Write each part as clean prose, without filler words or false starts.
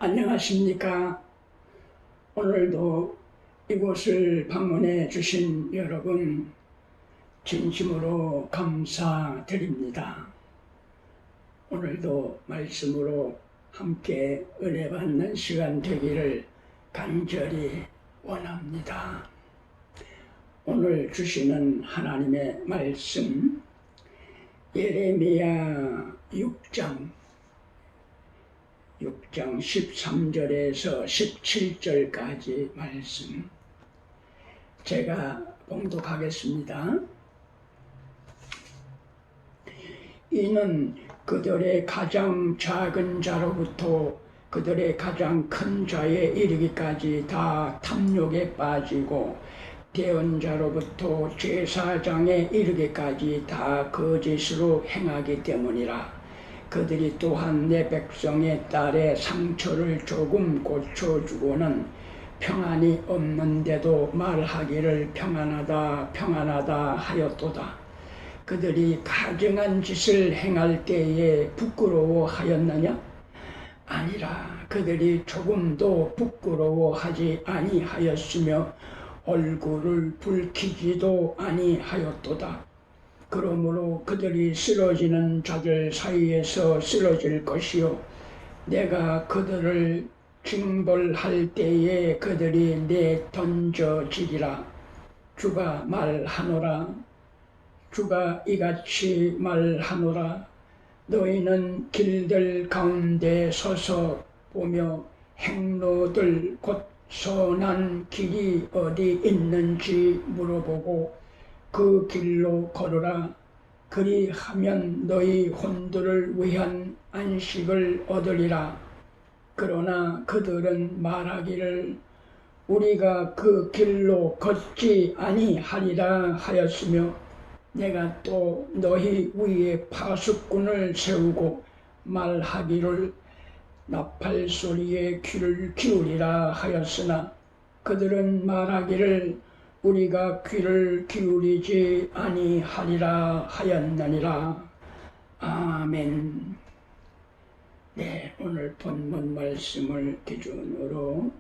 안녕하십니까. 오늘도 이곳을 방문해 주신 여러분 진심으로 감사드립니다. 오늘도 말씀으로 함께 은혜 받는 시간 되기를 간절히 원합니다. 오늘 주시는 하나님의 말씀 예레미야 6장 13절에서 17절까지 말씀 제가 봉독하겠습니다. 이는 그들의 가장 작은 자로부터 그들의 가장 큰 자에 이르기까지 다 탐욕에 빠지고 대언자로부터 제사장에 이르기까지 다 거짓으로 행하기 때문이라. 그들이 또한 내 백성의 딸의 상처를 조금 고쳐주고는 평안이 없는데도 말하기를 평안하다 평안하다 하였도다. 그들이 가증한 짓을 행할 때에 부끄러워하였느냐? 아니라 그들이 조금도 부끄러워하지 아니하였으며 얼굴을 붉히지도 아니하였도다. 그러므로 그들이 쓰러지는 자들 사이에서 쓰러질 것이요 내가 그들을 징벌할 때에 그들이 내던져지리라. 주가 말하노라. 주가 이같이 말하노라. 너희는 길들 가운데 서서 보며 행로들 곧 선한 길이 어디 있는지 물어보고 그 길로 걸으라. 그리하면 너희 혼들을 위한 안식을 얻으리라. 그러나 그들은 말하기를 우리가 그 길로 걷지 아니하리라 하였으며 내가 또 너희 위에 파수꾼을 세우고 말하기를 나팔 소리에 귀를 기울이라 하였으나 그들은 말하기를 우리가 귀를 기울이지 아니하리라 하였느니라. 아멘. 네, 오늘 본문 말씀을 기준으로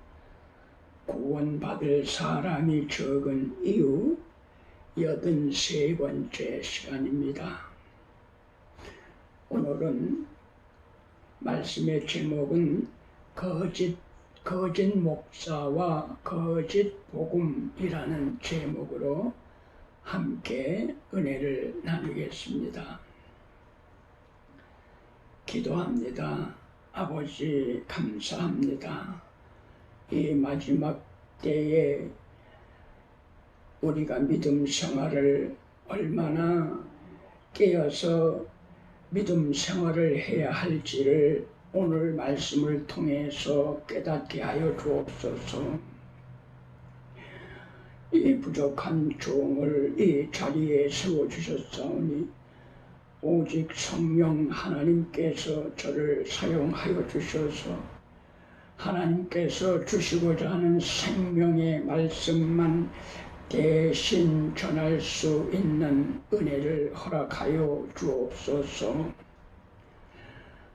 구원받을 사람이 적은 이유 83번째 시간입니다. 오늘은 말씀의 제목은 거짓 목사와 거짓 복음이라는 제목으로 함께 은혜를 나누겠습니다. 기도합니다. 아버지 감사합니다. 이 마지막 때에 우리가 믿음 생활을 얼마나 깨어서 믿음 생활을 해야 할지를 오늘 말씀을 통해서 깨닫게 하여 주옵소서. 이 부족한 종을 이 자리에 세워주셨사오니 오직 성령 하나님께서 저를 사용하여 주셔서 하나님께서 주시고자 하는 생명의 말씀만 대신 전할 수 있는 은혜를 허락하여 주옵소서.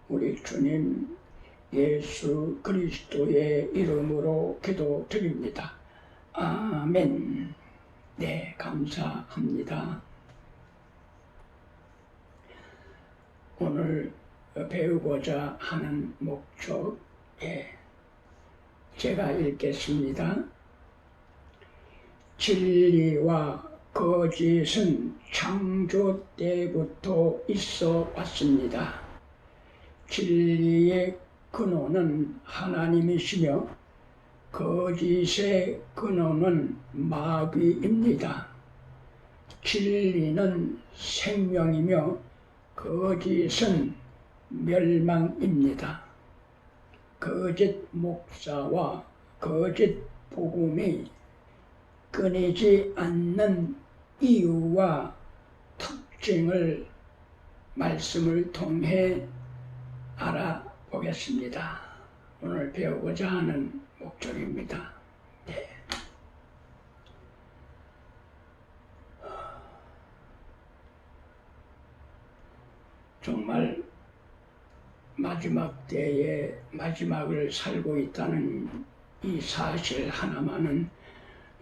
우리 주님 예수 그리스도의 이름으로 기도드립니다. 아멘. 네, 감사합니다. 오늘 배우고자 하는 목적에 제가 읽겠습니다. 진리와 거짓은 창조 때부터 있어 왔습니다. 진리의 근원은 하나님이시며 거짓의 근원은 마귀입니다. 진리는 생명이며 거짓은 멸망입니다. 거짓 목사와 거짓 복음이 끊이지 않는 이유와 특징을 말씀을 통해 알아보겠습니다. 오늘 배우고자 하는 목적입니다. 네. 정말 마지막 때에 마지막을 살고 있다는 이 사실 하나만은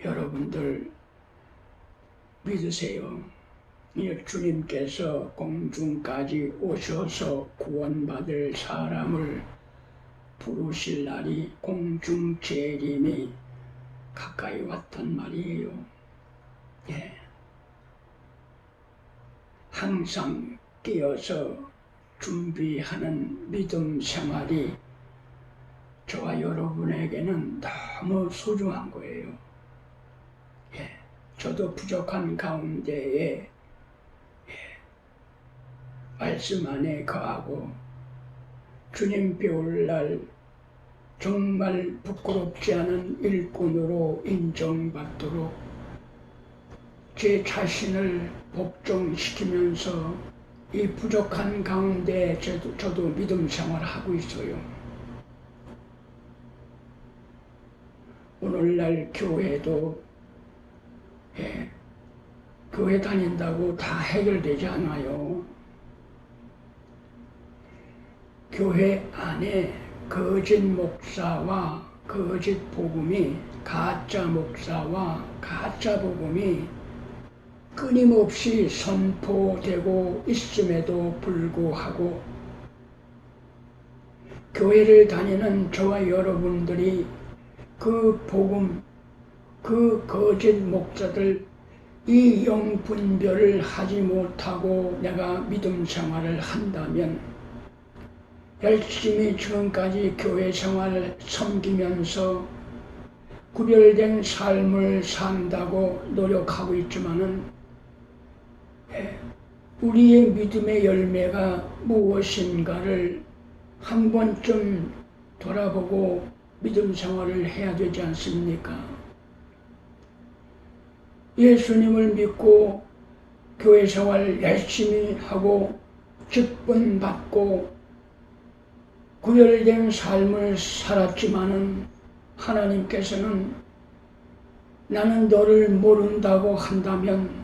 여러분들 믿으세요. 주님께서 공중까지 오셔서 구원받을 사람을 부르실 날이 공중 재림이 가까이 왔단 말이에요. 예. 항상 깨어서 준비하는 믿음 생활이 저와 여러분에게는 너무 소중한 거예요. 예. 저도 부족한 가운데에 말씀 안에 거하고 주님 배울 날 정말 부끄럽지 않은 일꾼으로 인정받도록 제 자신을 복종시키면서 이 부족한 가운데 저도 믿음 생활을 하고 있어요. 오늘날 교회도 교회 다닌다고 다 해결되지 않아요. 교회 안에 거짓 목사와 거짓 복음이 가짜 목사와 가짜 복음이 끊임없이 선포되고 있음에도 불구하고 교회를 다니는 저와 여러분들이 그 복음, 그 거짓 목사들 이 영분별을 하지 못하고 내가 믿음 생활을 한다면 열심히 지금까지 교회 생활을 섬기면서 구별된 삶을 산다고 노력하고 있지만은 우리의 믿음의 열매가 무엇인가를 한 번쯤 돌아보고 믿음 생활을 해야 되지 않습니까? 예수님을 믿고 교회 생활 열심히 하고 직분 받고 구별된 삶을 살았지만은 하나님께서는 나는 너를 모른다고 한다면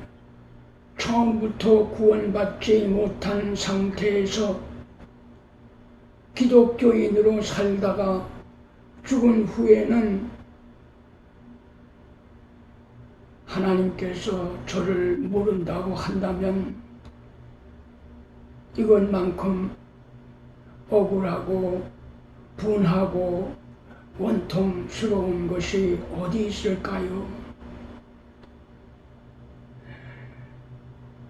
처음부터 구원받지 못한 상태에서 기독교인으로 살다가 죽은 후에는 하나님께서 저를 모른다고 한다면 이것만큼 억울하고 분하고 원통스러운 것이 어디 있을까요?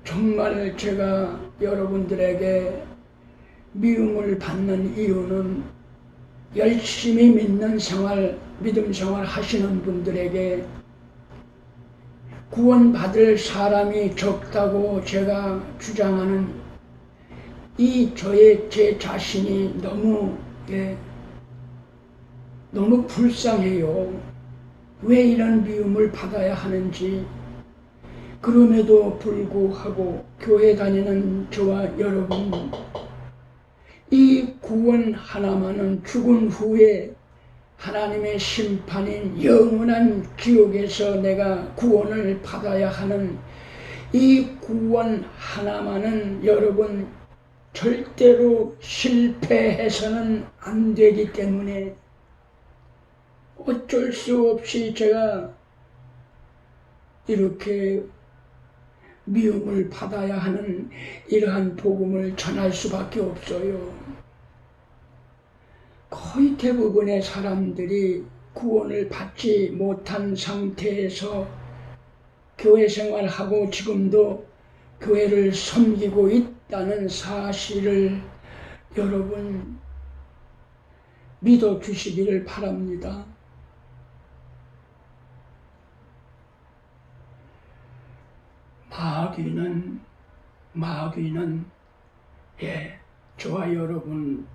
정말 제가 여러분들에게 미움을 받는 이유는 열심히 믿는 생활, 믿음 생활 하시는 분들에게 구원받을 사람이 적다고 제가 주장하는 제 자신이 너무 불쌍해요. 왜 이런 미움을 받아야 하는지. 그럼에도 불구하고 교회 다니는 저와 여러분, 이 구원 하나만은 죽은 후에 하나님의 심판인 영원한 지옥에서 내가 구원을 받아야 하는 이 구원 하나만은 여러분 절대로 실패해서는 안 되기 때문에 어쩔 수 없이 제가 이렇게 미움을 받아야 하는 이러한 복음을 전할 수밖에 없어요. 거의 대부분의 사람들이 구원을 받지 못한 상태에서 교회 생활하고 지금도 교회를 섬기고 있다는 사실을 여러분 믿어주시기를 바랍니다. 마귀는 저와 여러분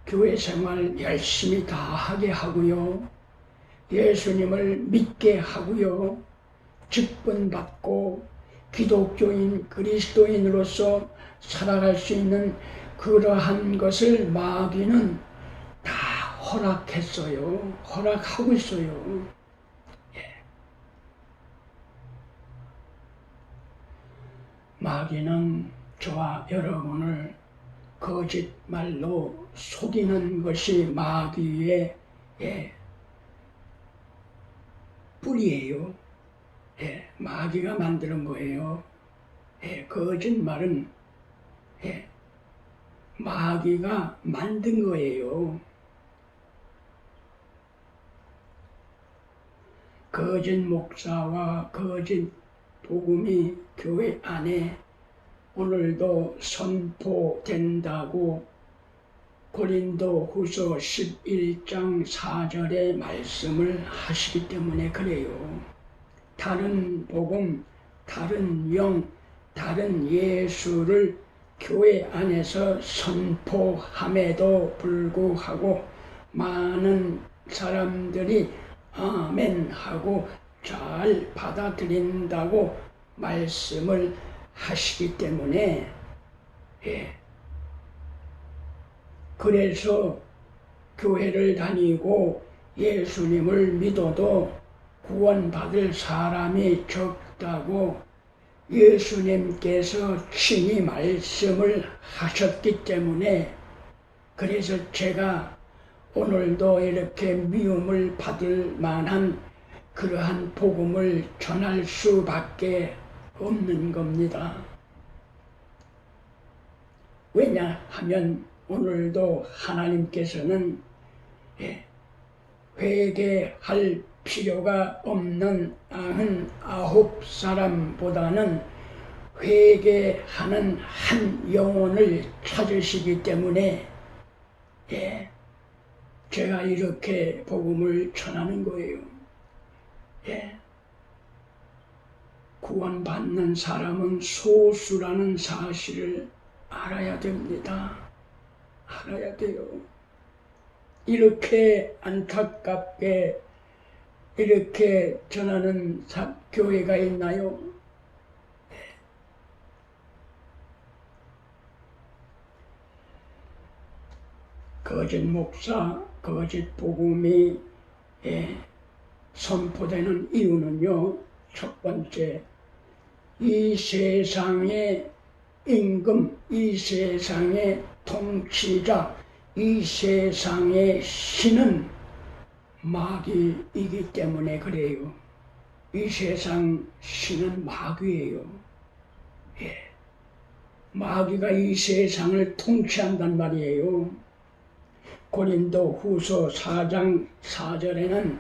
교회 생활 열심히 다 하게 하고요. 예수님을 믿게 하고요. 직분 받고 기독교인, 그리스도인으로서 살아갈 수 있는 그러한 것을 마귀는 다 허락했어요. 허락하고 있어요. 마귀는 저와 여러분을 거짓말로 속이는 것이 마귀의 뿌리예요. 마귀가 만드는 거예요. 거짓말은 마귀가 만든 거예요. 거짓 목사와 거짓 복음이 교회 안에 오늘도 선포된다고 고린도 후서 11장 4절의 말씀을 하시기 때문에 그래요. 다른 복음, 다른 영, 다른 예수를 교회 안에서 선포함에도 불구하고 많은 사람들이 아멘 하고 잘 받아들인다고 말씀을 하시기 때문에 그래서 교회를 다니고 예수님을 믿어도 구원받을 사람이 적다고 예수님께서 친히 말씀을 하셨기 때문에 그래서 제가 오늘도 이렇게 미움을 받을 만한 그러한 복음을 전할 수밖에 없는 겁니다. 왜냐하면 오늘도 하나님께서는 회개할 필요가 없는 99사람보다는 회개하는 한 영혼을 찾으시기 때문에 제가 이렇게 복음을 전하는 거예요. 구원받는 사람은 소수라는 사실을 알아야 됩니다. 알아야 돼요. 이렇게 안타깝게 이렇게 전하는 교회가 있나요? 거짓 목사, 거짓 복음이 선포되는 이유는요. 첫 번째, 이 세상의 임금, 이 세상의 통치자, 이 세상의 신은 마귀이기 때문에 그래요. 이 세상 신은 마귀예요. 마귀가 이 세상을 통치한단 말이에요. 고린도 후서 4장 4절에는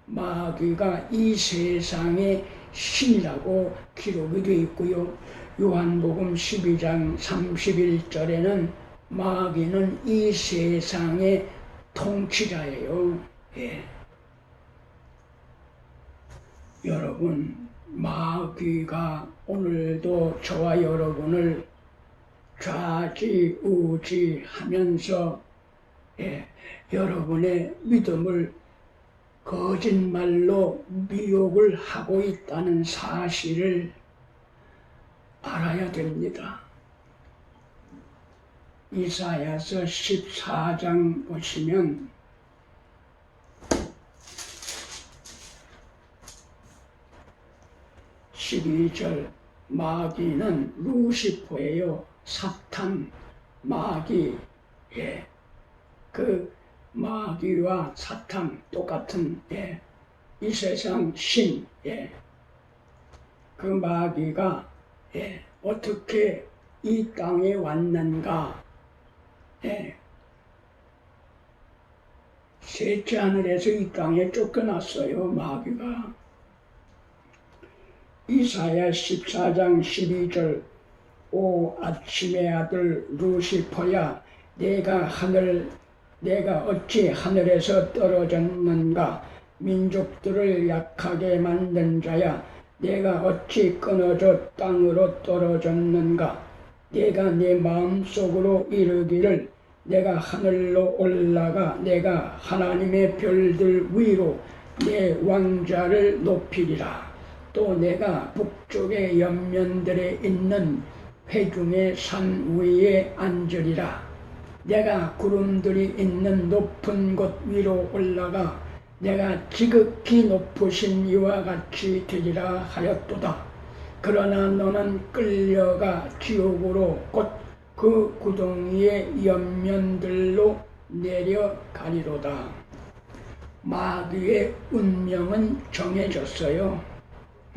마귀가 이 세상의 신이라고 기록이 되어 있고요. 요한복음 12장 31절에는 마귀는 이 세상의 통치자예요. 여러분, 마귀가 오늘도 저와 여러분을 좌지우지하면서 여러분의 믿음을 거짓말로 미혹을 하고 있다는 사실을 알아야 됩니다. 이사야서 14장 보시면 12절 마귀는 루시퍼예요. 사탄, 마귀. 그 마귀와 사탄 똑같은 이 세상 신. 그 마귀가 어떻게 이 땅에 왔는가? 셋째 하늘에서 이 땅에 쫓겨났어요. 마귀가. 이사야 14장 12절 오 아침의 아들 루시퍼야 내가 어찌 하늘에서 떨어졌는가? 민족들을 약하게 만든 자야 내가 어찌 끊어져 땅으로 떨어졌는가? 내가 내 마음속으로 이르기를 내가 하늘로 올라가 내가 하나님의 별들 위로 내 왕자를 높이리라. 또 내가 북쪽의 연면들에 있는 회중의 산 위에 앉으리라. 내가 구름들이 있는 높은 곳 위로 올라가 내가 지극히 높으신 이와 같이 되리라 하였도다. 그러나 너는 끌려가 지옥으로 곧 그 구덩이의 옆면들로 내려가리로다. 마귀의 운명은 정해졌어요.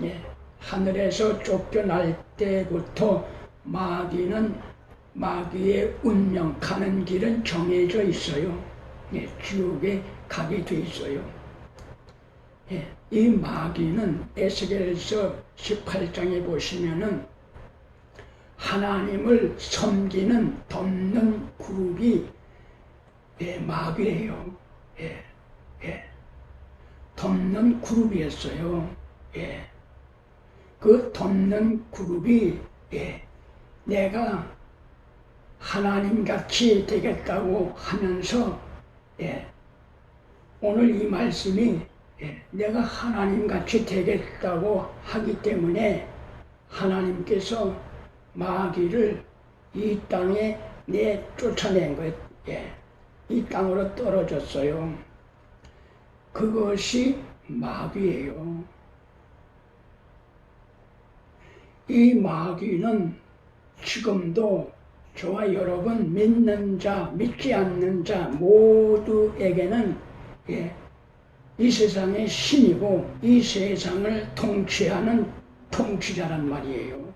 예, 하늘에서 쫓겨날 때부터 마귀의 운명, 가는 길은 정해져 있어요. 예, 지옥에 가게 돼 있어요. 예, 이 마귀는 에스겔서 18장에 보시면은 하나님을 섬기는 덮는 그룹이 마귀예요. 덮는 그룹이었어요. 그 덮는 그룹이 내가 하나님같이 되겠다고 하면서 오늘 이 말씀이 내가 하나님같이 되겠다고 하기 때문에 하나님께서 마귀를 이 땅에 쫓아낸 거예요. 이 땅으로 떨어졌어요. 그것이 마귀예요. 이 마귀는 지금도 저와 여러분 믿는 자, 믿지 않는 자 모두에게는 이 세상의 신이고 이 세상을 통치하는 통치자란 말이에요.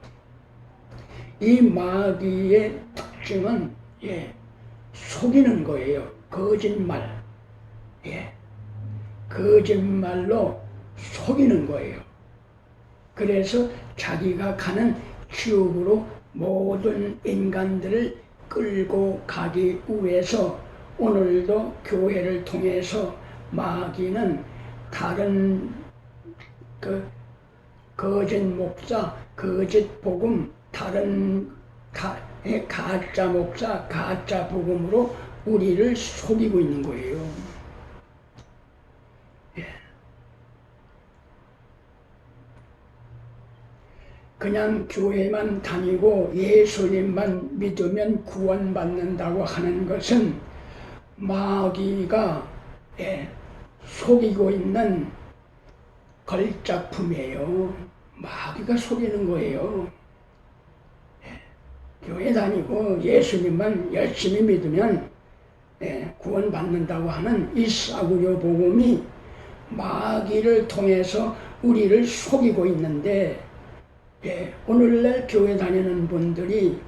이 마귀의 특징은 속이는 거예요. 거짓말. 거짓말로 속이는 거예요. 그래서 자기가 가는 지옥으로 모든 인간들을 끌고 가기 위해서 오늘도 교회를 통해서 마귀는 다른 거짓 목사, 거짓 복음, 다른 가짜 목사, 가짜 복음으로 우리를 속이고 있는 거예요. 그냥 교회만 다니고 예수님만 믿으면 구원받는다고 하는 것은 마귀가 속이고 있는 걸작품이에요. 마귀가 속이는 거예요. 교회 다니고 예수님만 열심히 믿으면 구원받는다고 하는 이 싸구려 복음이 마귀를 통해서 우리를 속이고 있는데 오늘날 교회 다니는 분들이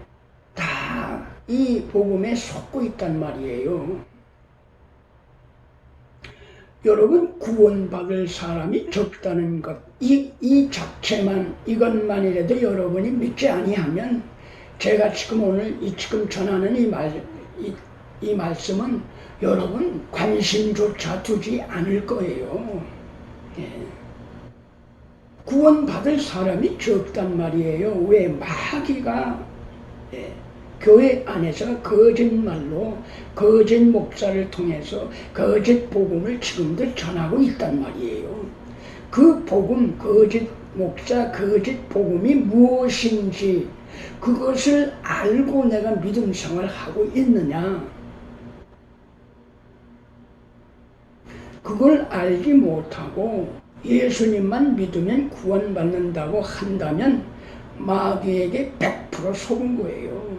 다 이 복음에 속고 있단 말이에요. 여러분 구원받을 사람이 적다는 것, 이 자체만 이것만이라도 여러분이 믿지 아니하면 제가 지금 오늘 지금 전하는 이 말씀은 여러분 관심조차 두지 않을 거예요. 구원받을 사람이 적단 말이에요. 왜? 마귀가 교회 안에서 거짓말로 거짓 목사를 통해서 거짓 복음을 지금도 전하고 있단 말이에요. 그 복음, 거짓 목사, 거짓 복음이 무엇인지 그것을 알고 내가 믿음 생활을 하고 있느냐? 그걸 알지 못하고 예수님만 믿으면 구원받는다고 한다면 마귀에게 100% 속은 거예요.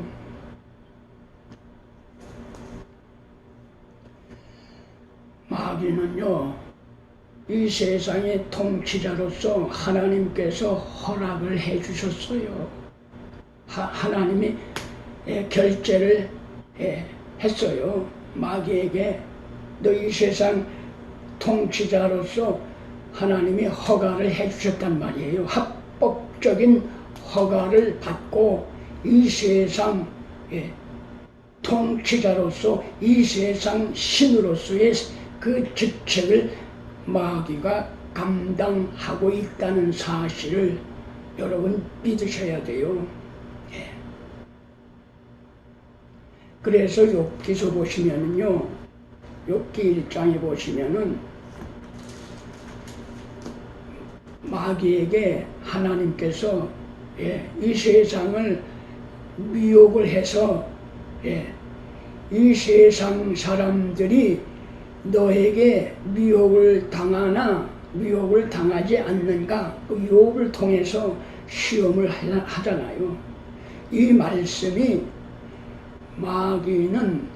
마귀는요, 이 세상의 통치자로서 하나님께서 허락을 해 주셨어요. 하나님이 결제를 했어요. 마귀에게 너 이 세상 통치자로서 하나님이 허가를 해 주셨단 말이에요. 합법적인 허가를 받고 이 세상 통치자로서 이 세상 신으로서의 그 직책을 마귀가 감당하고 있다는 사실을 여러분 믿으셔야 돼요. 그래서 욥기서 보시면은요, 욥기 1장에 보시면은 마귀에게 하나님께서 이 세상을 미혹을 해서 이 세상 사람들이 너에게 미혹을 당하나 미혹을 당하지 않는가? 그 욥을 통해서 시험을 하잖아요. 이 말씀이 마귀는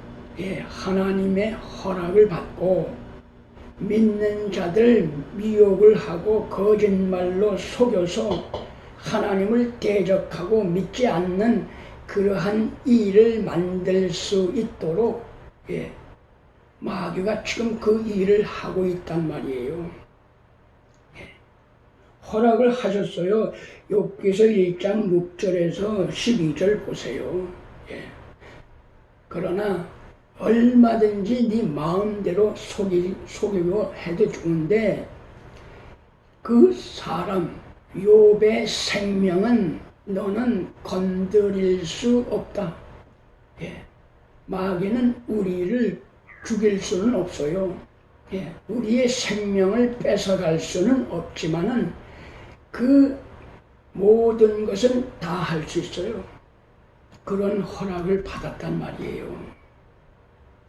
하나님의 허락을 받고 믿는 자들 미혹을 하고 거짓말로 속여서 하나님을 대적하고 믿지 않는 그러한 일을 만들 수 있도록 마귀가 지금 그 일을 하고 있단 말이에요. 허락을 하셨어요. 욥기서 1장 6절에서 12절 보세요. 그러나 얼마든지 네 마음대로 속이고 해도 좋은데 그 사람 욥의 생명은 너는 건드릴 수 없다. 마귀는 우리를 죽일 수는 없어요. 우리의 생명을 뺏어갈 수는 없지만은 그 모든 것은 다 할 수 있어요. 그런 허락을 받았단 말이에요.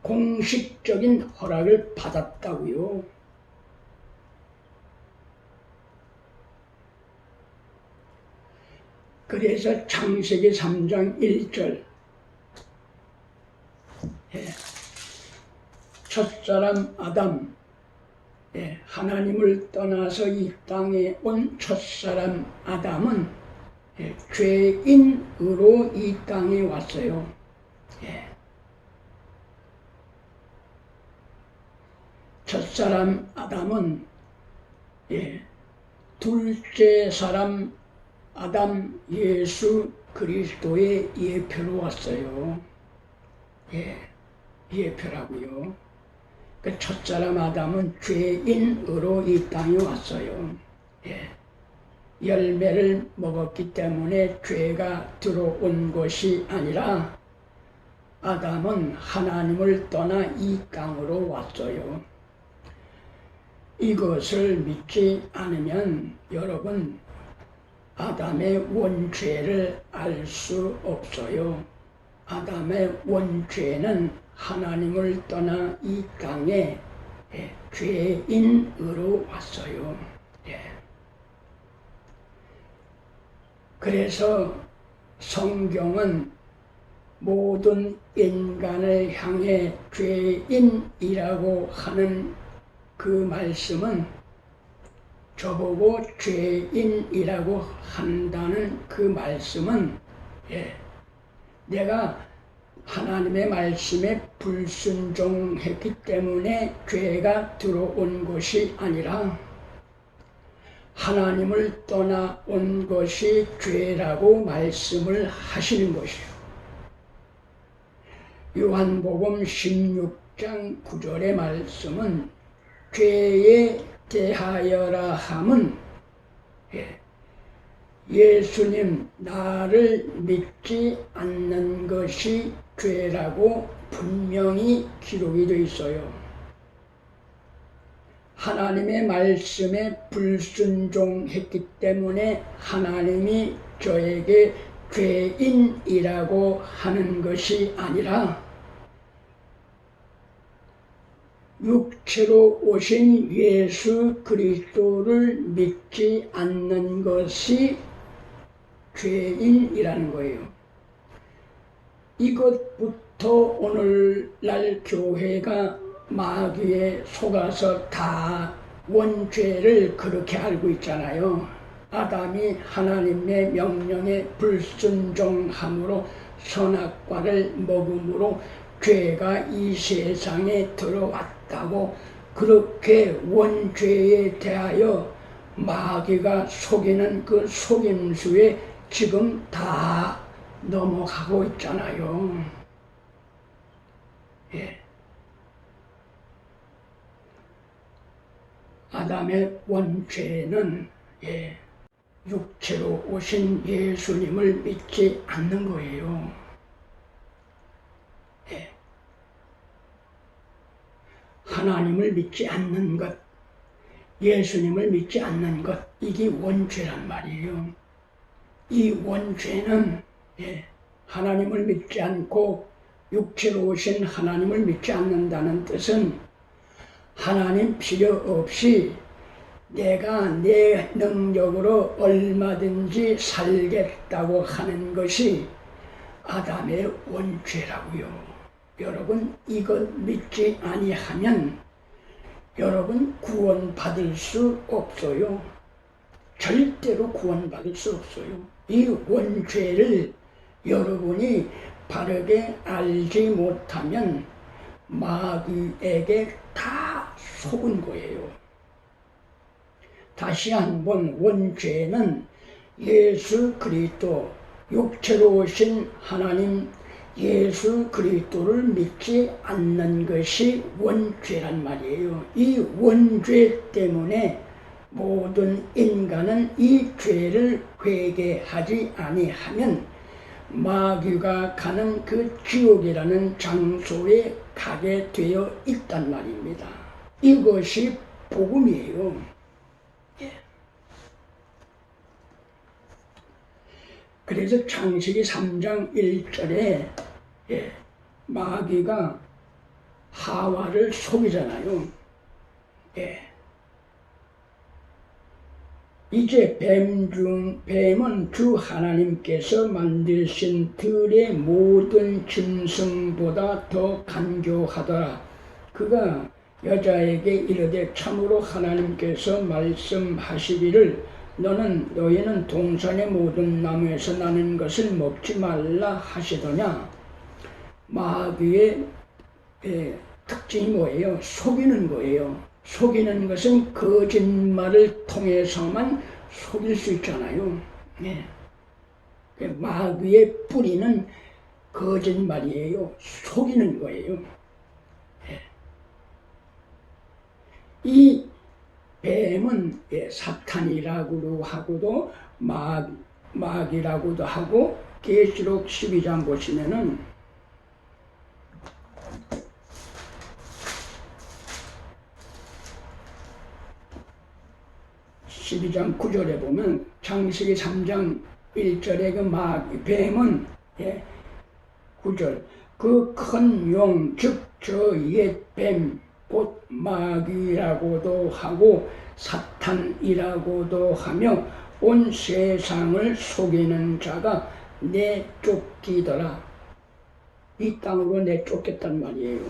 공식적인 허락을 받았다고요. 그래서 창세기 3장 1절 첫사람 아담 하나님을 떠나서 이 땅에 온 첫사람 아담은 죄인으로 이 땅에 왔어요. 첫사람 아담은 둘째 사람 아담 예수 그리스도의 예표로 왔어요. 예표라고요. 그 첫사람 아담은 죄인으로 이 땅에 왔어요. 열매를 먹었기 때문에 죄가 들어온 것이 아니라 아담은 하나님을 떠나 이 땅으로 왔어요. 이것을 믿지 않으면 여러분 아담의 원죄를 알 수 없어요. 아담의 원죄는 하나님을 떠나 이 땅에 죄인으로 왔어요. 그래서 성경은 모든 인간을 향해 죄인이라고 하는 그 말씀은 저보고 죄인이라고 한다는 그 말씀은 내가 하나님의 말씀에 불순종했기 때문에 죄가 들어온 것이 아니라 하나님을 떠나온 것이 죄라고 말씀을 하시는 것이요. 요한복음 16장 9절의 말씀은 죄에 대하여라 함은 예수님 나를 믿지 않는 것이 죄라고 분명히 기록이 되어 있어요. 하나님의 말씀에 불순종했기 때문에 하나님이 저에게 죄인이라고 하는 것이 아니라 육체로 오신 예수 그리스도를 믿지 않는 것이 죄인이라는 거예요. 이것부터 오늘날 교회가 마귀에 속아서 다 원죄를 그렇게 알고 있잖아요. 아담이 하나님의 명령에 불순종함으로 선악과를 먹음으로 죄가 이 세상에 들어왔다고 그렇게 원죄에 대하여 마귀가 속이는 그 속임수에 지금 다 넘어가고 있잖아요. 아담의 원죄는 육체로 오신 예수님을 믿지 않는 거예요. 하나님을 믿지 않는 것, 예수님을 믿지 않는 것, 이게 원죄란 말이에요. 이 원죄는 하나님을 믿지 않고 육체로 오신 하나님을 믿지 않는다는 뜻은 하나님 필요 없이 내가 내 능력으로 얼마든지 살겠다고 하는 것이 아담의 원죄라고요. 여러분 이것 믿지 아니하면 여러분 구원받을 수 없어요. 절대로 구원받을 수 없어요. 이 원죄를 여러분이 바르게 알지 못하면 마귀에게 다 속은 거예요. 다시 한번 원죄는 예수 그리스도 육체로 오신 하나님 예수 그리스도를 믿지 않는 것이 원죄란 말이에요. 이 원죄 때문에 모든 인간은 이 죄를 회개하지 아니하면 마귀가 가는 그 지옥이라는 장소에 가게 되어 있단 말입니다. 이것이 복음이에요. 그래서 창세기 3장 1절에 마귀가 하와를 속이잖아요. 이제 뱀은 주 하나님께서 만드신 들의 모든 짐승보다 더 간교하더라. 그가 여자에게 이르되 참으로 하나님께서 말씀하시기를 너희는 동산의 모든 나무에서 나는 것을 먹지 말라 하시더냐. 마귀의 특징이 뭐예요? 속이는 거예요. 속이는 것은 거짓말을 통해서만 속일 수 있잖아요. 마귀의 뿌리는 거짓말이에요. 속이는 거예요. 이 뱀은 사탄이라고도 하고도 마귀라고도 하고 계시록 12장 보시면은 12장 9절에 보면 창세기 3장 1절에 그 뱀은 9절 그 큰 용 즉 저 옛 뱀 곧 마귀라고도 하고 사탄이라고도 하며 온 세상을 속이는 자가 내쫓기더라. 이 땅으로 내쫓겠단 말이에요.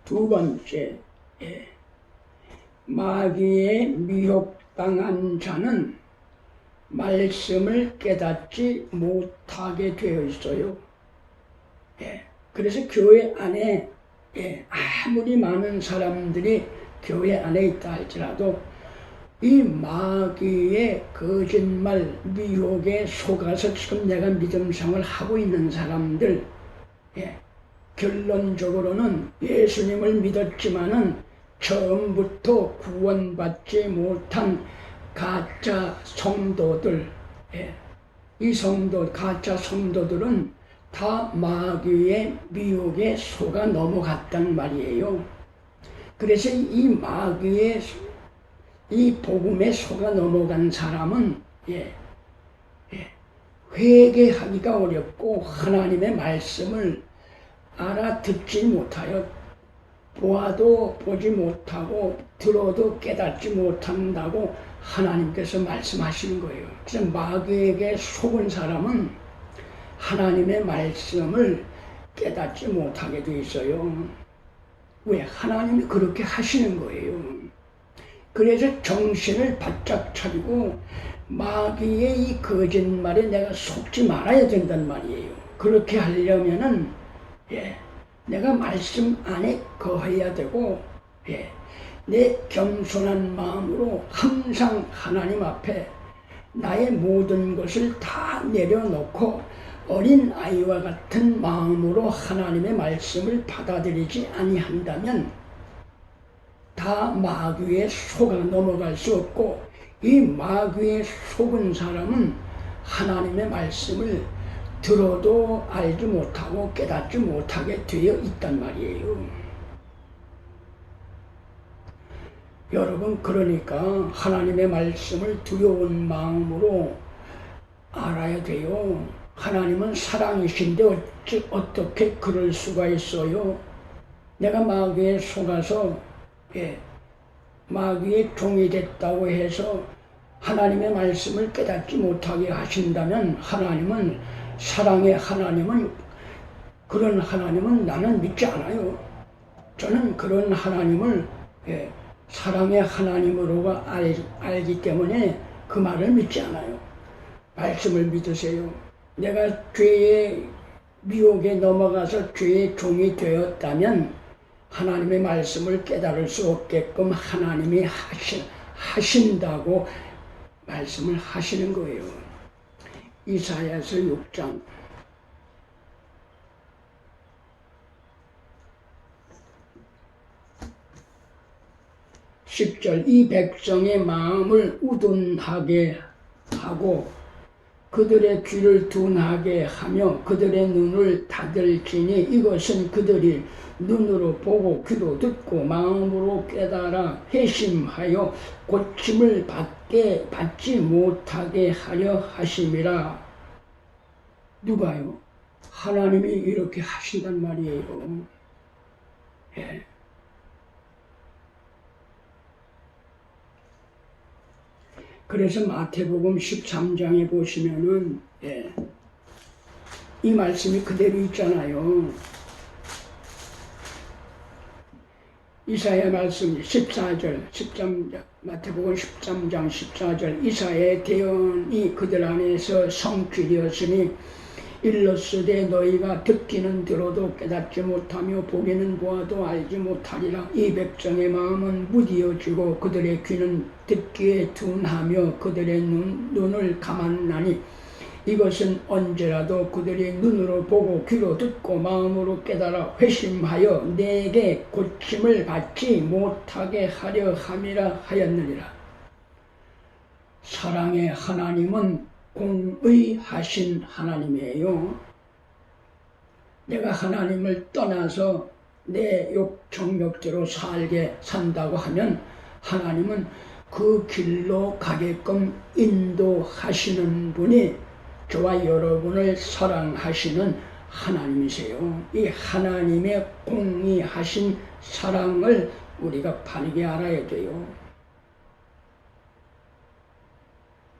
두 번째, 마귀에 미혹당한 자는 말씀을 깨닫지 못하게 되어 있어요. 그래서 교회 안에 아무리 많은 사람들이 교회 안에 있다 할지라도 이 마귀의 거짓말, 미혹에 속아서 지금 내가 믿음 생활을 하고 있는 사람들, 결론적으로는 예수님을 믿었지만은 처음부터 구원받지 못한 가짜 성도들, 이 가짜 성도들은 다 마귀의 미혹에 속아 넘어갔단 말이에요. 그래서 이 마귀의 이 복음에 속아 넘어간 사람은 회개하기가 어렵고 하나님의 말씀을 알아듣지 못하여 보아도 보지 못하고 들어도 깨닫지 못한다고 하나님께서 말씀하시는 거예요. 그래서 마귀에게 속은 사람은 하나님의 말씀을 깨닫지 못하게 돼 있어요. 왜? 하나님이 그렇게 하시는 거예요. 그래서 정신을 바짝 차리고 마귀의 이 거짓말에 내가 속지 말아야 된단 말이에요. 그렇게 하려면은 내가 말씀 안에 거해야 되고 내 겸손한 마음으로 항상 하나님 앞에 나의 모든 것을 다 내려놓고 어린 아이와 같은 마음으로 하나님의 말씀을 받아들이지 아니한다면 다 마귀에 속아 넘어갈 수 없고 이 마귀에 속은 사람은 하나님의 말씀을 들어도 알지 못하고 깨닫지 못하게 되어 있단 말이에요. 여러분 그러니까 하나님의 말씀을 두려운 마음으로 알아야 돼요. 하나님은 사랑이신데 어떻게 그럴 수가 있어요? 내가 마귀에 속아서 마귀의 종이 됐다고 해서 하나님의 말씀을 깨닫지 못하게 하신다면 하나님은 사랑의 하나님은 그런 하나님은 나는 믿지 않아요. 저는 그런 하나님을 사랑의 하나님으로가 알기 때문에 그 말을 믿지 않아요. 말씀을 믿으세요. 내가 죄의 미혹에 넘어가서 죄의 종이 되었다면 하나님의 말씀을 깨달을 수 없게끔 하나님이 하신다고 말씀을 하시는 거예요. 이사야서 6장 10절 이 백성의 마음을 우둔하게 하고 그들의 귀를 둔하게 하며 그들의 눈을 닫을지니 이것은 그들이 눈으로 보고 귀로 듣고 마음으로 깨달아 회심하여 고침을 받지 못하게 하려 하심이라. 누가요? 하나님이 이렇게 하신단 말이에요. 예. 그래서 마태복음 13장에 보시면은 이 말씀이 그대로 있잖아요. 이사야 말씀 14절, 마태복음 13장 14절 이사야의 대언이 그들 안에서 성취되었으니 일렀으되 너희가 듣기는 들어도 깨닫지 못하며 보기는 보아도 알지 못하리라. 이 백성의 마음은 무디어지고 그들의 귀는 듣기에 둔하며 그들의 눈을 감았나니 이것은 언제라도 그들이 눈으로 보고 귀로 듣고 마음으로 깨달아 회심하여 내게 고침을 받지 못하게 하려 함이라 하였느니라. 사랑의 하나님은 공의하신 하나님이에요. 내가 하나님을 떠나서 내 욕정욕대로 산다고 하면 하나님은 그 길로 가게끔 인도하시는 분이 저와 여러분을 사랑하시는 하나님이세요. 이 하나님의 공의하신 사랑을 우리가 바르게 알아야 돼요.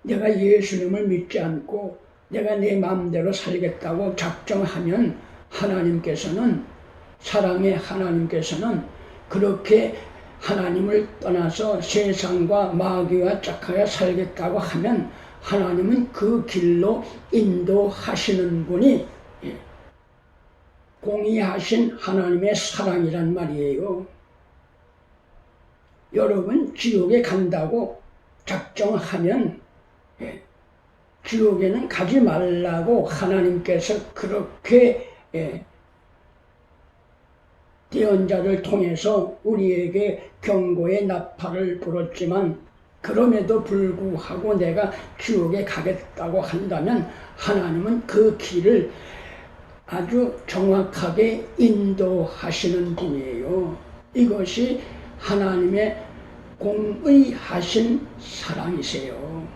내가 예수님을 믿지 않고 내가 내 마음대로 살겠다고 작정하면 하나님께서는 사랑의 하나님께서는 그렇게 하나님을 떠나서 세상과 마귀와 짝하여 살겠다고 하면 하나님은 그 길로 인도하시는 분이 공의하신 하나님의 사랑이란 말이에요. 여러분 지옥에 간다고 작정하면 지옥에는 가지 말라고 하나님께서 그렇게 대언자를 통해서 우리에게 경고의 나팔을 불었지만 그럼에도 불구하고 내가 지옥에 가겠다고 한다면 하나님은 그 길을 아주 정확하게 인도하시는 분이에요. 이것이 하나님의 공의하신 사랑이세요.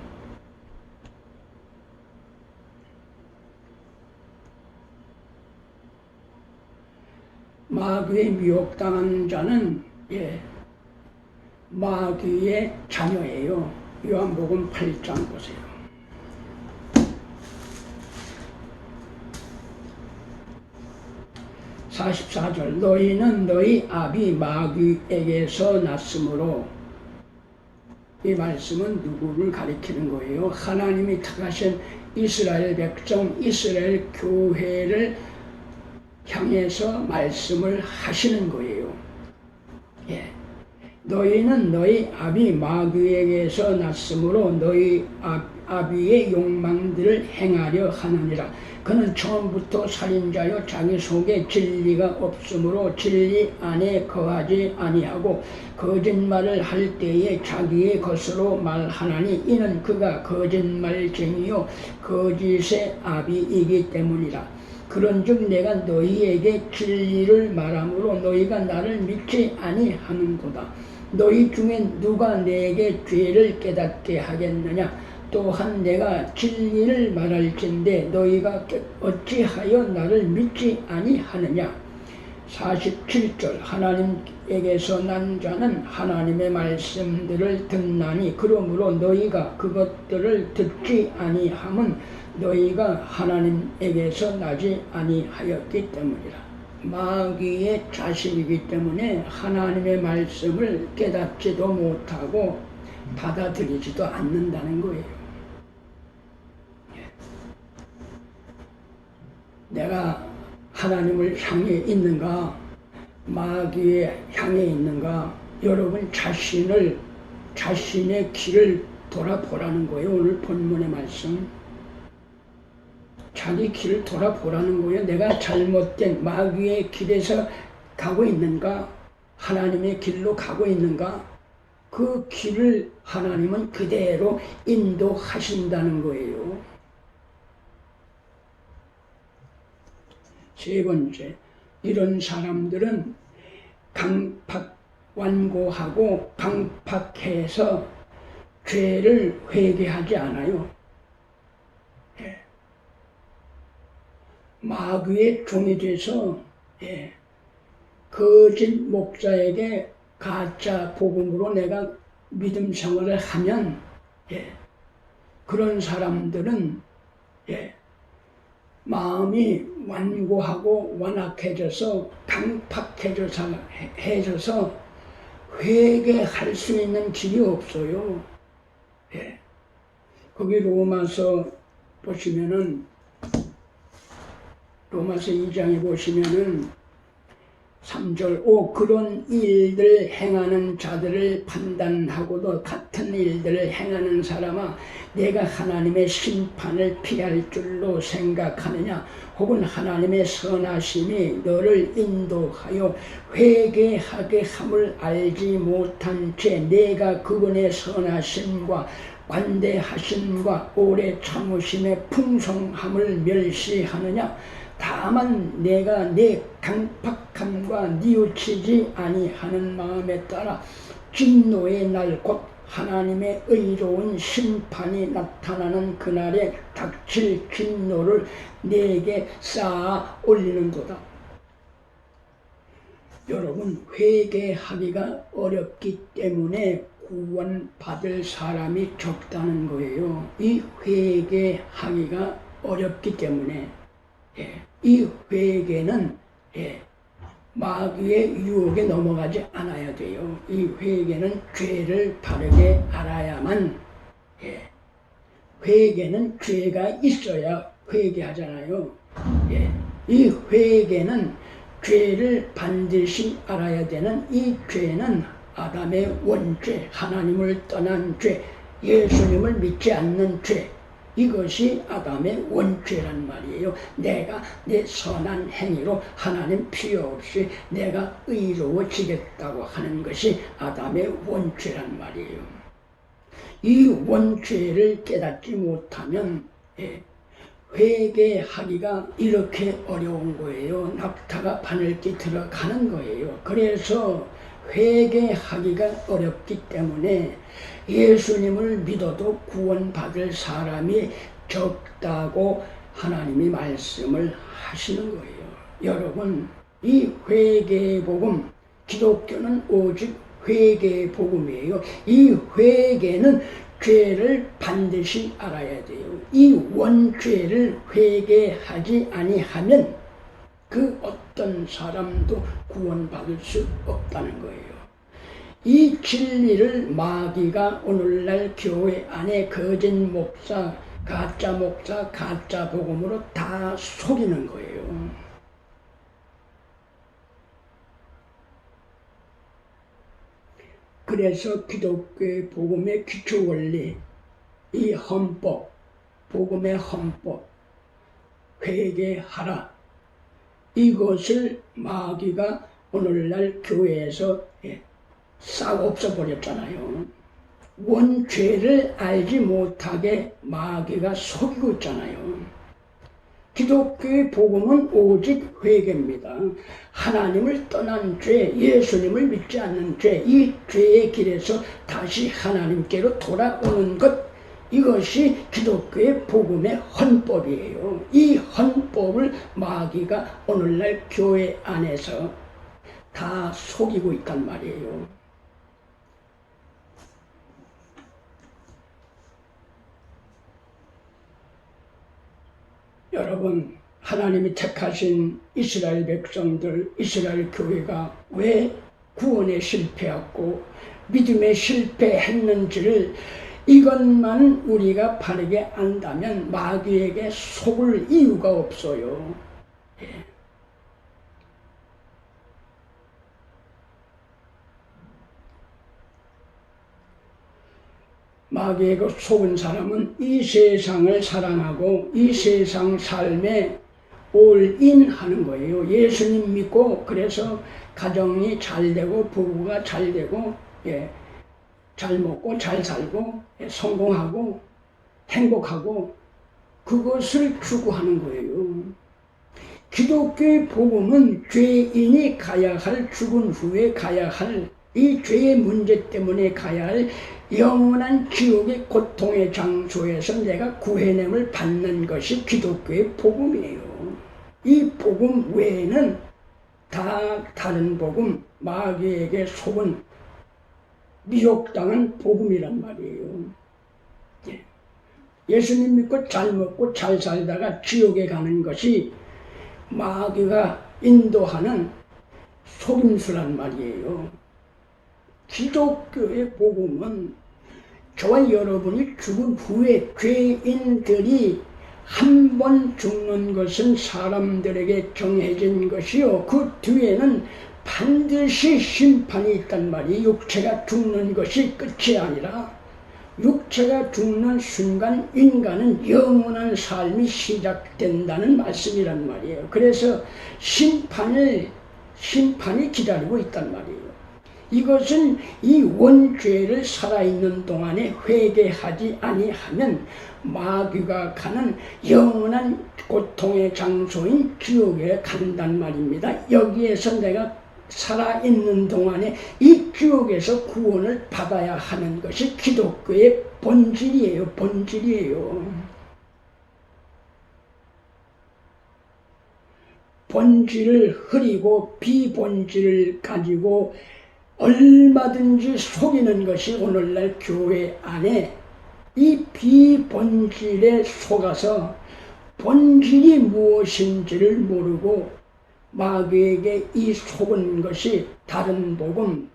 마귀의 미혹당한 자는 마귀의 자녀예요. 요한복음 8장 보세요. 44절 너희는 너희 아비 마귀에게서 났으므로 이 말씀은 누구를 가리키는 거예요? 하나님이 택하신 이스라엘 백성, 이스라엘 교회를 향해서 말씀을 하시는 거예요. 너희는 너희 아비 마귀에게서 났으므로 너희 아비의 욕망들을 행하려 하느니라. 그는 처음부터 살인자요 자기 속에 진리가 없으므로 진리 안에 거하지 아니하고 거짓말을 할 때에 자기의 것으로 말하나니 이는 그가 거짓말쟁이요 거짓의 아비이기 때문이라. 그런즉 내가 너희에게 진리를 말하므로 너희가 나를 믿지 아니하는도다. 너희 중에 누가 내게 죄를 깨닫게 하겠느냐? 또한 내가 진리를 말할진대 너희가 어찌하여 나를 믿지 아니하느냐? 47절 하나님에게서 난 자는 하나님의 말씀들을 듣나니 그러므로 너희가 그것들을 듣지 아니함은 너희가 하나님에게서 나지 아니하였기 때문이라. 마귀의 자식이기 때문에 하나님의 말씀을 깨닫지도 못하고 받아들이지도 않는다는 거예요. 내가 하나님을 향해 있는가, 마귀에 향해 있는가, 여러분 자신의 길을 돌아보라는 거예요. 오늘 본문의 말씀. 자기 길을 돌아보라는 거예요. 내가 잘못된 마귀의 길에서 가고 있는가, 하나님의 길로 가고 있는가, 그 길을 하나님은 그대로 인도하신다는 거예요. 세 번째, 이런 사람들은 완고하고 강팍해서 죄를 회개하지 않아요. 마귀의 종이 돼서 거짓 목사에게 가짜 복음으로 내가 믿음 생활을 하면 그런 사람들은 마음이 완고하고 완악해져서 강팍해져서 회개할 수 있는 길이 없어요. 거기 로마서 보시면은 로마서 2장에 보시면은 3절 그런 일들 행하는 자들을 판단하고도 같은 일들을 행하는 사람아 내가 하나님의 심판을 피할 줄로 생각하느냐 혹은 하나님의 선하심이 너를 인도하여 회개하게 함을 알지 못한 채 내가 그분의 선하심과 관대하심과 오래 참으심의 풍성함을 멸시하느냐 다만 내가 내 강팍함과 뉘우치지 아니하는 마음에 따라 진노의 날 곧 하나님의 의로운 심판이 나타나는 그날에 닥칠 진노를 내게 쌓아 올리는도다. 여러분 회개하기가 어렵기 때문에 구원받을 사람이 적다는 거예요. 이 회개하기가 어렵기 때문에 이 회개는 마귀의 유혹에 넘어가지 않아야 돼요. 이 회개는 죄를 바르게 알아야만 회개는 죄가 있어야 회개하잖아요. 이 회개는 죄를 반드시 알아야 되는 이 죄는 아담의 원죄, 하나님을 떠난 죄, 예수님을 믿지 않는 죄 이것이 아담의 원죄란 말이에요. 내가 내 선한 행위로 하나님 필요 없이 내가 의로워지겠다고 하는 것이 아담의 원죄란 말이에요. 이 원죄를 깨닫지 못하면 회개하기가 이렇게 어려운 거예요. 낙타가 바늘기 들어가는 거예요. 그래서 회개하기가 어렵기 때문에 예수님을 믿어도 구원받을 사람이 적다고 하나님이 말씀을 하시는 거예요. 여러분, 이 회개복음, 기독교는 오직 회개복음이에요. 이 회개는 죄를 반드시 알아야 돼요. 이 원죄를 회개하지 아니하면 그 어떤 사람도 구원받을 수 없다는 거예요. 이 진리를 마귀가 오늘날 교회 안에 거짓 목사, 가짜 복음으로 다 속이는 거예요. 그래서 기독교의 복음의 기초 원리, 이 헌법, 복음의 헌법, 회개하라. 이것을 마귀가 오늘날 교회에서 싹 없애버렸잖아요. 원죄를 알지 못하게 마귀가 속이고 있잖아요. 기독교의 복음은 오직 회개입니다. 하나님을 떠난 죄, 예수님을 믿지 않는 죄, 이 죄의 길에서 다시 하나님께로 돌아오는 것, 이것이 기독교의 복음의 헌법이에요. 이 헌법을 마귀가 오늘날 교회 안에서 다 속이고 있단 말이에요. 여러분, 하나님이 택하신 이스라엘 백성들, 이스라엘 교회가 왜 구원에 실패했고 믿음에 실패했는지를 이것만 우리가 바르게 안다면 마귀에게 속을 이유가 없어요. 예. 마귀에게 속은 사람은 이 세상을 사랑하고 이 세상 삶에 올인하는 거예요. 예수님 믿고 그래서 가정이 잘 되고 부부가 잘 되고 잘 먹고 잘 살고 성공하고 행복하고 그것을 추구하는 거예요. 기독교의 복음은 죄인이 가야 할, 죽은 후에 가야 할, 이 죄의 문제 때문에 가야 할 영원한 지옥의 고통의 장소에서 내가 구해냄을 받는 것이 기독교의 복음이에요. 이 복음 외에는 다 다른 복음, 마귀에게 속은 미혹당한 복음이란 말이에요. 예수님 믿고 잘 먹고 잘 살다가 지옥에 가는 것이 마귀가 인도하는 속임수란 말이에요. 기독교의 복음은 저와 여러분이 죽은 후에 죄인들이 한 번 죽는 것은 사람들에게 정해진 것이요. 그 뒤에는 반드시 심판이 있단 말이에요. 육체가 죽는 것이 끝이 아니라 육체가 죽는 순간 인간은 영원한 삶이 시작된다는 말씀이란 말이에요. 그래서 심판이 기다리고 있단 말이에요. 이것은 이 원죄를 살아있는 동안에 회개하지 아니하면 마귀가 가는 영원한 고통의 장소인 지옥에 간단 말입니다. 여기에서 내가 살아있는 동안에 이 지옥에서 구원을 받아야 하는 것이 기독교의 본질이에요. 본질이에요. 본질을 흐리고 비본질을 가지고 얼마든지 속이는 것이 오늘날 교회 안에 이 비본질에 속아서 본질이 무엇인지를 모르고 마귀에게 이 속은 것이 다른 복음,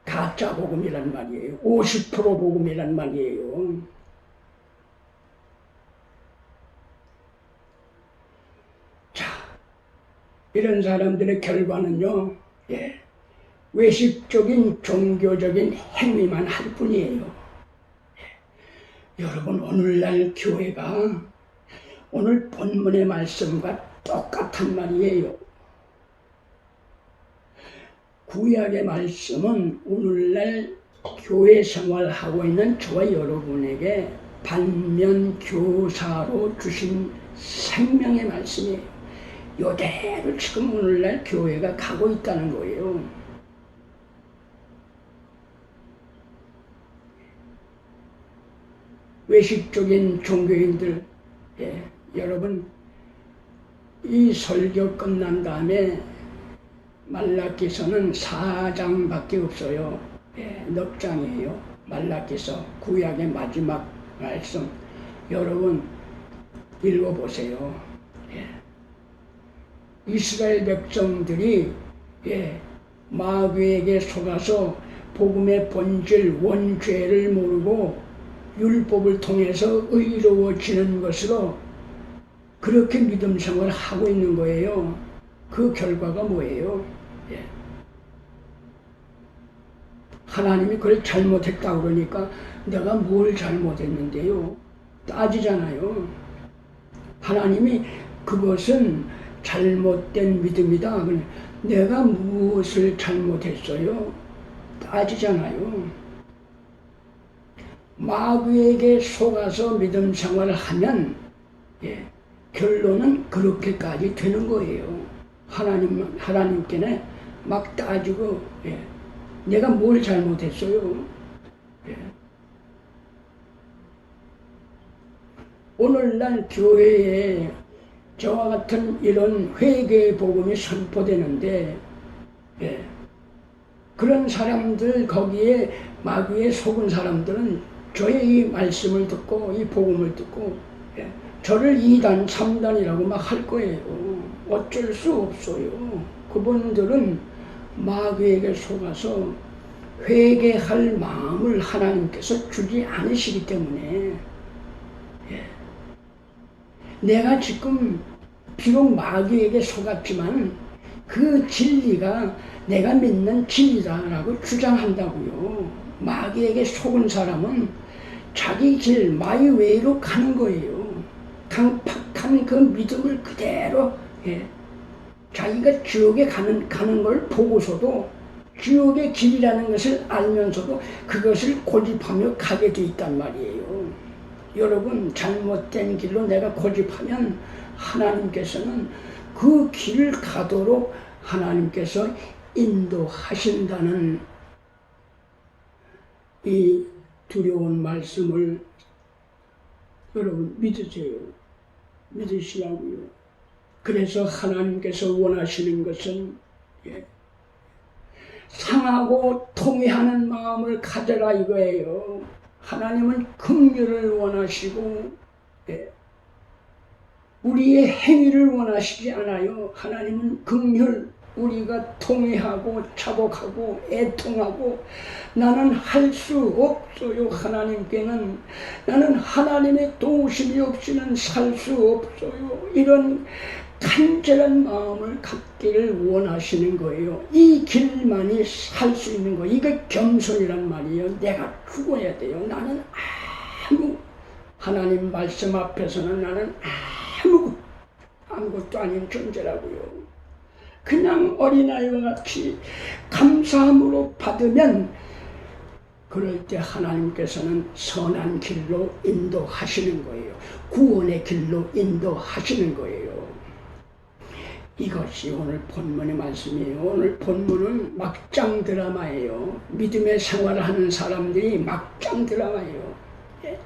가짜 복음이란 말이에요. 50% 복음이란 말이에요. 자, 이런 사람들의 결과는요, 외식적인 종교적인 행위만 할 뿐이에요. 여러분, 오늘날 교회가 오늘 본문의 말씀과 똑같은 말이에요. 구약의 말씀은 오늘날 교회 생활하고 있는 저와 여러분에게 반면교사로 주신 생명의 말씀이에요. 이대로 지금 오늘날 교회가 가고 있다는 거예요. 외식적인 종교인들, 여러분 이 설교 끝난 다음에 말라기서는 4장밖에 없어요. 넉 장이에요. 말라기서 구약의 마지막 말씀. 여러분 읽어보세요. 이스라엘 백성들이 마귀에게 속아서 복음의 본질 원죄를 모르고 율법을 통해서 의로워지는 것으로 그렇게 믿음 생활을 하고 있는 거예요. 그 결과가 뭐예요? 하나님이 그걸 잘못했다고 그러니까 내가 뭘 잘못했는데요? 따지잖아요. 하나님이 그것은 잘못된 믿음이다. 내가 무엇을 잘못했어요? 따지잖아요. 마귀에게 속아서 믿음 생활을 하면 결론은 그렇게까지 되는 거예요. 하나님께는 막 따지고 내가 뭘 잘못했어요? 오늘날 교회에 저와 같은 이런 회개의 복음이 선포되는데 예. 그런 사람들, 거기에 마귀에 속은 사람들은 저의 이 말씀을 듣고 이 복음을 듣고 예, 저를 2단, 3단이라고 막 할 거예요. 어쩔 수 없어요. 그분들은 마귀에게 속아서 회개할 마음을 하나님께서 주지 않으시기 때문에 예. 내가 지금 비록 마귀에게 속았지만 그 진리가 내가 믿는 진리다라고 주장한다고요. 마귀에게 속은 사람은 자기 길 마이웨이로 가는 거예요. 강팍한 그 믿음을 그대로 예. 자기가 지옥에 가는 걸 보고서도 지옥의 길이라는 것을 알면서도 그것을 고집하며 가게 돼 있단 말이에요. 여러분, 잘못된 길로 내가 고집하면 하나님께서는 그 길을 가도록 하나님께서 인도하신다는 이 두려운 말씀을 여러분 믿으세요. 믿으시라고요. 그래서 하나님께서 원하시는 것은 예, 상하고 통회하는 마음을 가져라 이거예요. 하나님은 긍휼을 원하시고 예, 우리의 행위를 원하시지 않아요. 하나님은 긍휼, 우리가 통회하고 자복하고 애통하고 나는 할 수 없어요. 하나님께는 나는 하나님의 도우심이 없이는 살 수 없어요. 이런 간절한 마음을 갖기를 원하시는 거예요. 이 길만이 살 수 있는 거예요. 이게 겸손이란 말이에요. 내가 죽어야 돼요. 나는 하나님 말씀 앞에서는 나는 아무것도 아닌 존재라고요. 그냥 어린아이와 같이 감사함으로 받으면 그럴 때 하나님께서는 선한 길로 인도하시는 거예요. 구원의 길로 인도하시는 거예요. 이것이 오늘 본문의 말씀이에요. 오늘 본문은 막장 드라마예요. 믿음의 생활을 하는 사람들이 막장 드라마예요. 예.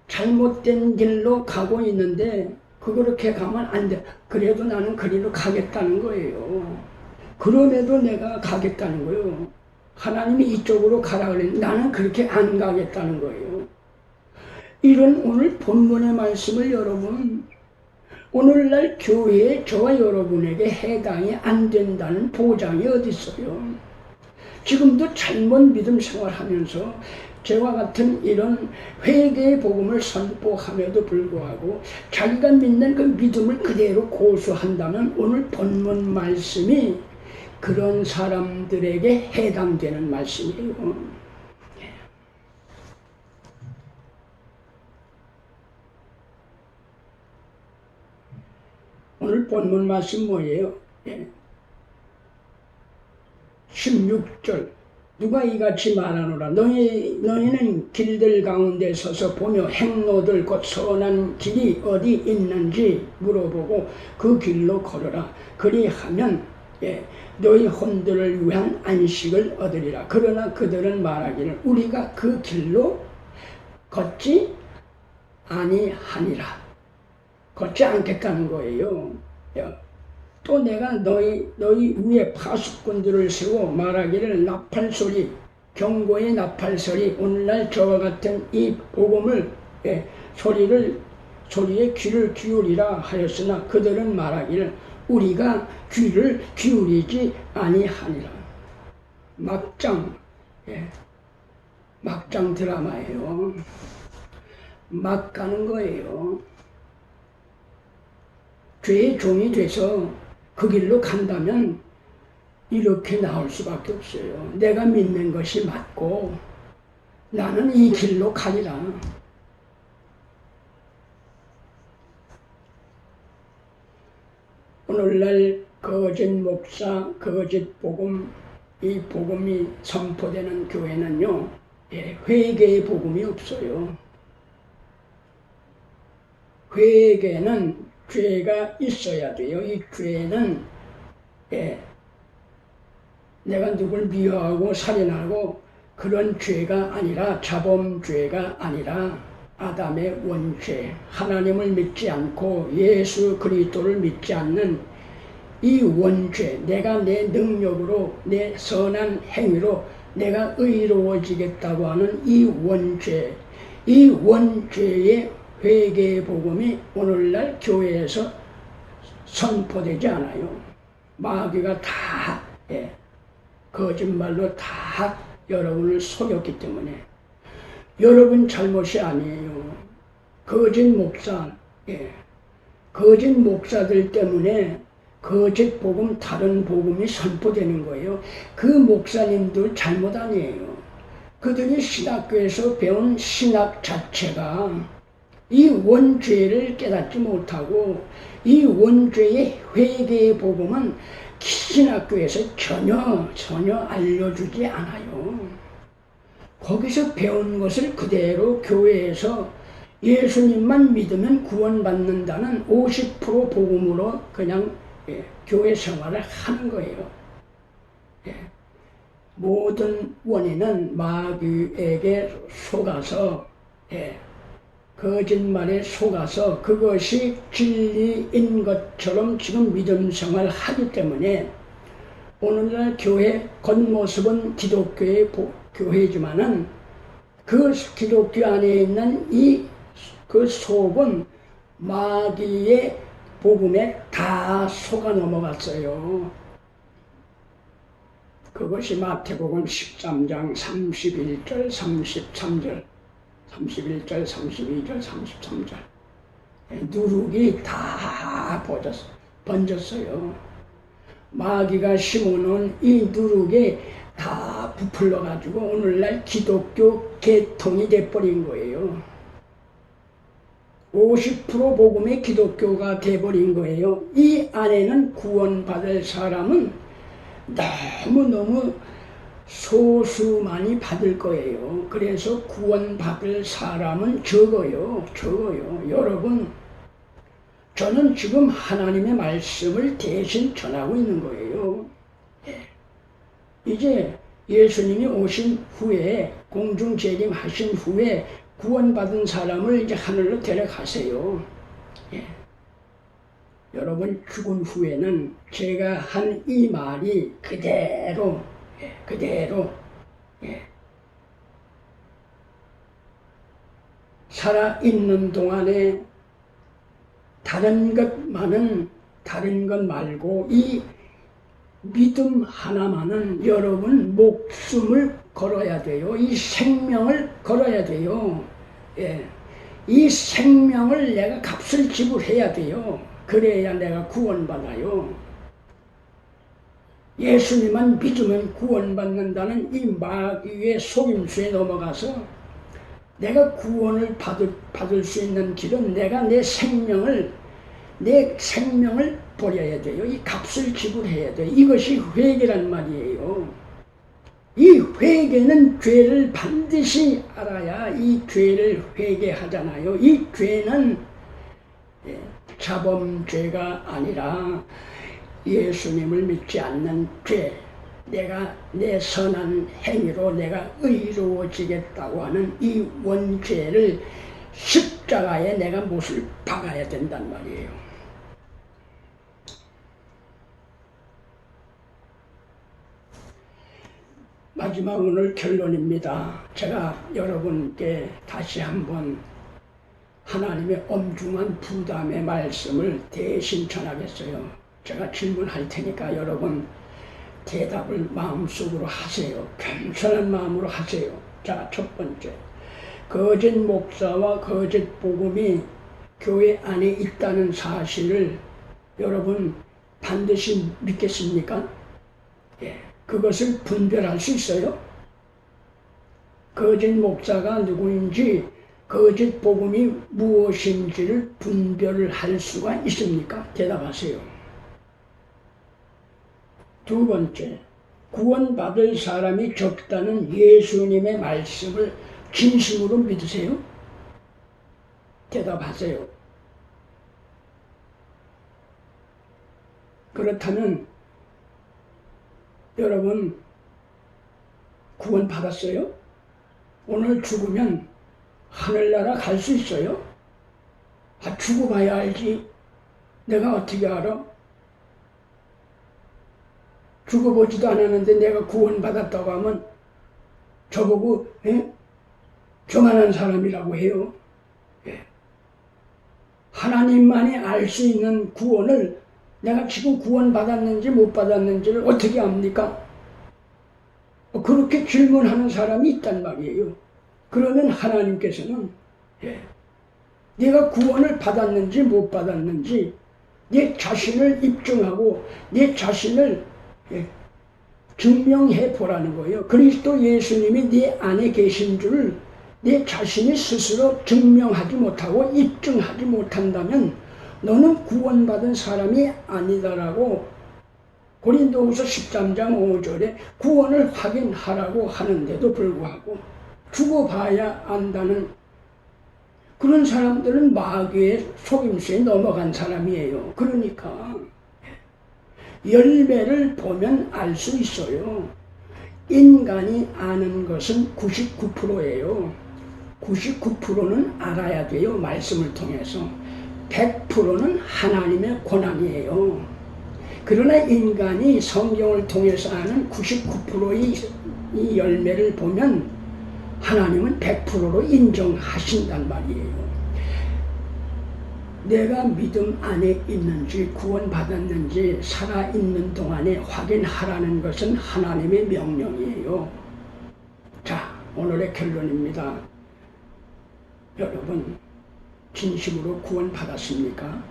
잘못된 길로 가고 있는데 그렇게 가면 안 돼. 그래도 나는 그리로 가겠다는 거예요. 그럼에도 내가 가겠다는 거예요. 하나님이 이쪽으로 가라 그랬는데 나는 그렇게 안 가겠다는 거예요. 이런 오늘 본문의 말씀을 여러분 오늘날 교회에 저와 여러분에게 해당이 안 된다는 보장이 어디 있어요? 지금도 잘못 믿음 생활하면서 저와 같은 이런 회개의 복음을 선포함에도 불구하고 자기가 믿는 그 믿음을 그대로 고수한다면 오늘 본문 말씀이 그런 사람들에게 해당되는 말씀이에요. 오늘 본문 말씀 뭐예요? 16절 누가 이같이 말하노라 너희는 길들 가운데 서서 보며 행로들 곧 선한 길이 어디 있는지 물어보고 그 길로 걸어라. 그리하면 너희 혼들을 위한 안식을 얻으리라. 그러나 그들은 말하기를 우리가 그 길로 걷지 아니하니라. 걷지 않겠다는 거예요. 또 내가 너희 위에 파수꾼들을 세워 말하기를 나팔소리, 경고의 나팔소리, 오늘날 저와 같은 이 복음을 소리에 귀를 기울이라 하였으나 그들은 말하기를 우리가 귀를 기울이지 아니하니라. 막장 드라마예요. 막 가는 거예요. 죄의 종이 돼서 그 길로 간다면 이렇게 나올 수밖에 없어요. 내가 믿는 것이 맞고 나는 이 길로 가리라. 오늘날 거짓 목사, 거짓 복음, 이 복음이 선포되는 교회는요, 회개의 복음이 없어요. 회개는 죄가 있어야 돼요. 이 죄는 내가 누굴 미워하고 살인하고 그런 죄가 아니라 자범죄가 아니라 아담의 원죄, 하나님을 믿지 않고 예수 그리스도를 믿지 않는 이 원죄, 내가 내 능력으로 내 선한 행위로 내가 의로워지겠다고 하는 이 원죄의 회개의 복음이 오늘날 교회에서 선포되지 않아요. 마귀가 다 거짓말로 다 여러분을 속였기 때문에 여러분 잘못이 아니에요. 거짓 목사들 때문에 거짓 복음, 다른 복음이 선포되는 거예요. 그 목사님도 잘못 아니에요. 그들이 신학교에서 배운 신학 자체가 이 원죄를 깨닫지 못하고 이 원죄의 회개의 복음은 신학교에서 전혀 알려주지 않아요. 거기서 배운 것을 그대로 교회에서 예수님만 믿으면 구원받는다는 50% 복음으로 그냥 교회 생활을 하는 거예요. 모든 원인은 마귀에게 속아서 거짓말에 속아서 그것이 진리인 것처럼 지금 믿음 생활을 하기 때문에 오늘날 교회 겉모습은 기독교의 교회지만은 그 기독교 안에 있는 그 속은 마귀의 복음에 다 속아 넘어갔어요. 그것이 마태복음 13장 31절, 33절, 31절, 32절, 33절 누룩이 다 번졌어요. 마귀가 심어놓은 이 누룩이 다 부풀러가지고 오늘날 기독교 계통이 돼버린 거예요. 50% 복음의 기독교가 돼버린 거예요. 이 안에는 구원받을 사람은 너무너무 소수만이 받을 거예요. 그래서 구원받을 사람은 적어요. 여러분, 저는 지금 하나님의 말씀을 대신 전하고 있는 거예요. 이제 예수님이 오신 후에 공중재림하신 후에 구원받은 사람을 이제 하늘로 데려가세요. 여러분 죽은 후에는 제가 한 이 말이 그대로 살아있는 동안에 다른 것 말고 이 믿음 하나만은 여러분 목숨을 걸어야 돼요. 이 생명을 걸어야 돼요. 이 생명을 내가 값을 지불해야 돼요. 그래야 내가 구원받아요. 예수님만 믿으면 구원받는다는 이 마귀의 속임수에 넘어가서 내가 구원을 받을 수 있는 길은 내가 내 생명을 버려야 돼요. 이 값을 지불해야 돼요. 이것이 회개란 말이에요. 이 회개는 죄를 반드시 알아야 이 죄를 회개하잖아요. 이 죄는 자범죄가 아니라 예수님을 믿지 않는 죄, 내가 내 선한 행위로 내가 의로워지겠다고 하는 이 원죄를 십자가에 내가 못을 박아야 된단 말이에요. 마지막 오늘 결론입니다. 제가 여러분께 다시 한번 하나님의 엄중한 부담의 말씀을 대신 전하겠어요. 제가 질문할 테니까 여러분 대답을 마음속으로 하세요. 겸손한 마음으로 하세요. 자, 첫 번째, 거짓 목사와 거짓 복음이 교회 안에 있다는 사실을 여러분 반드시 믿겠습니까? 그것을 분별할 수 있어요? 거짓 목사가 누구인지 거짓 복음이 무엇인지를 분별을 할 수가 있습니까? 대답하세요. 두 번째, 구원받을 사람이 적다는 예수님의 말씀을 진심으로 믿으세요? 대답하세요. 그렇다면 여러분 구원받았어요? 오늘 죽으면 하늘나라 갈 수 있어요? 죽어봐야 알지. 내가 어떻게 알아? 죽어보지도 않았는데 내가 구원받았다고 하면 저보고 교만한 사람이라고 해요. 하나님만이 알 수 있는 구원을 내가 지금 구원받았는지 못 받았는지를 어떻게 압니까? 그렇게 질문하는 사람이 있단 말이에요. 그러면 하나님께서는 내가 구원을 받았는지 못 받았는지 내 자신을 입증하고 내 자신을 증명해 보라는 거예요. 그리스도 예수님이 네 안에 계신 줄 내 자신이 스스로 증명하지 못하고 입증하지 못한다면 너는 구원받은 사람이 아니다라고 고린도후서 13장 5절에 구원을 확인하라고 하는데도 불구하고 죽어봐야 안다는 그런 사람들은 마귀의 속임수에 넘어간 사람이에요. 그러니까 열매를 보면 알 수 있어요. 인간이 아는 것은 99%예요. 99%는 알아야 돼요. 말씀을 통해서. 100%는 하나님의 권한이에요. 그러나 인간이 성경을 통해서 아는 99%의 이 열매를 보면 하나님은 100%로 인정하신단 말이에요. 내가 믿음 안에 있는지 구원받았는지 살아있는 동안에 확인하라는 것은 하나님의 명령이에요. 자, 오늘의 결론입니다. 여러분, 진심으로 구원받았습니까?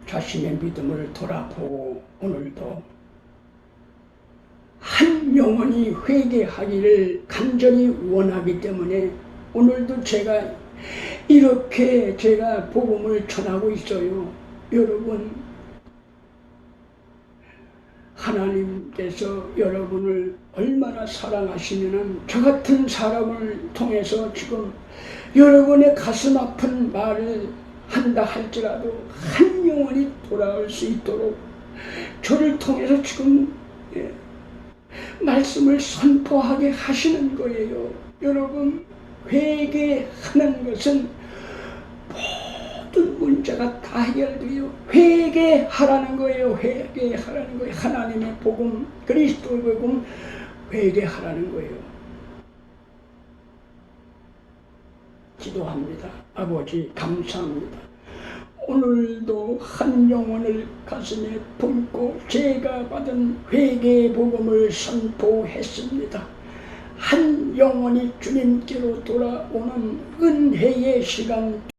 자신의 믿음을 돌아보고 오늘도 한 영혼이 회개하기를 간절히 원하기 때문에 오늘도 이렇게 제가 복음을 전하고 있어요. 여러분, 하나님께서 여러분을 얼마나 사랑하시면은 저 같은 사람을 통해서 지금 여러분의 가슴 아픈 말을 한다 할지라도 한 영혼이 돌아올 수 있도록 저를 통해서 지금 말씀을 선포하게 하시는 거예요. 여러분, 회개하는 것은 모든 문제가 다 해결돼요. 회개하라는 거예요. 회개하라는 거예요. 하나님의 복음, 그리스도의 복음 회개하라는 거예요. 기도합니다. 아버지, 감사합니다. 오늘도 한 영혼을 가슴에 품고 제가 받은 회개의 복음을 선포했습니다. 한 영혼이 주님께로 돌아오는 은혜의 시간